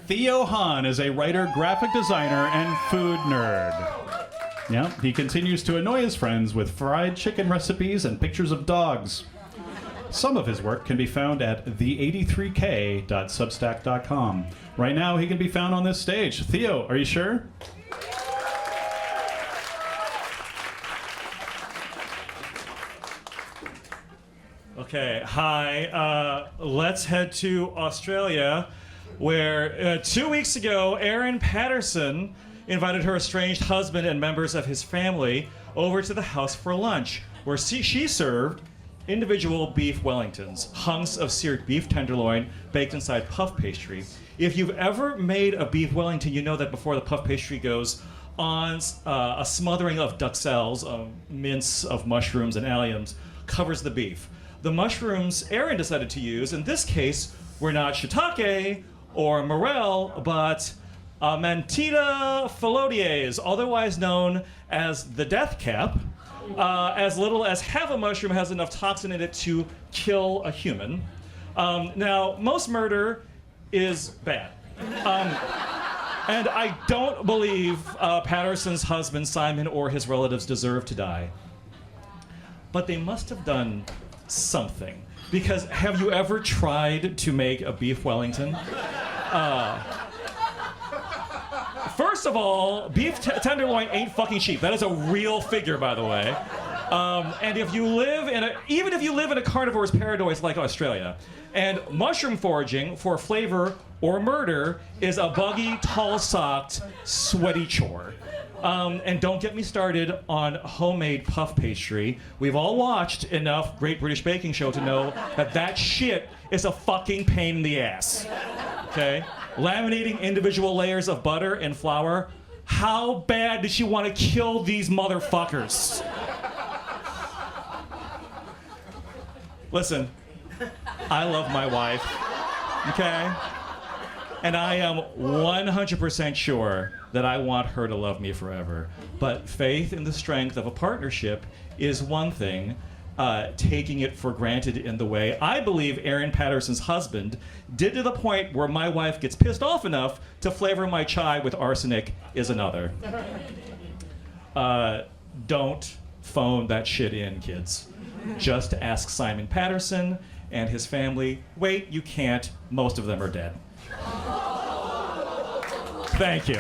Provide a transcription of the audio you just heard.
Theo Hahn is a writer, graphic designer, and food nerd. Yeah, he continues to annoy his friends with fried chicken recipes and pictures of dogs. Some of his work can be found at the83k.substack.com. Right now, he can be found on this stage. Theo, are you sure? Okay, hi. Let's head to Australia, where 2 weeks ago, Erin Patterson invited her estranged husband and members of his family over to the house for lunch, where she served individual beef Wellingtons, hunks of seared beef tenderloin baked inside puff pastry. If you've ever made a beef Wellington, you know that before the puff pastry goes on, a smothering of duxelles, a mince of mushrooms and alliums, covers the beef. The mushrooms Erin decided to use, in this case, were not shiitake or morel, but Mantita phalloides, otherwise known as the death cap. As little as half a mushroom has enough toxin in it to kill a human. Now, most murder is bad. And I don't believe Patterson's husband, Simon, or his relatives deserve to die. But they must have done something. Because have you ever tried to make a beef Wellington? First of all, beef tenderloin ain't fucking cheap. That is a real figure, by the way. And if you live even if you live in a carnivore's paradise like Australia, and mushroom foraging for flavor or murder is a buggy, tall-socked, sweaty chore. And don't get me started on homemade puff pastry. We've all watched enough Great British Baking Show to know that shit is a fucking pain in the ass. Okay? Laminating individual layers of butter and flour. How bad did she want to kill these motherfuckers? Listen, I love my wife, okay? And I am 100% sure that I want her to love me forever. But faith in the strength of a partnership is one thing. Taking it for granted in the way I believe Erin Patterson's husband did to the point where my wife gets pissed off enough to flavor my chai with arsenic is another. Don't phone that shit in, kids. Just ask Simon Patterson and his family. Wait, you can't. Most of them are dead. Thank you.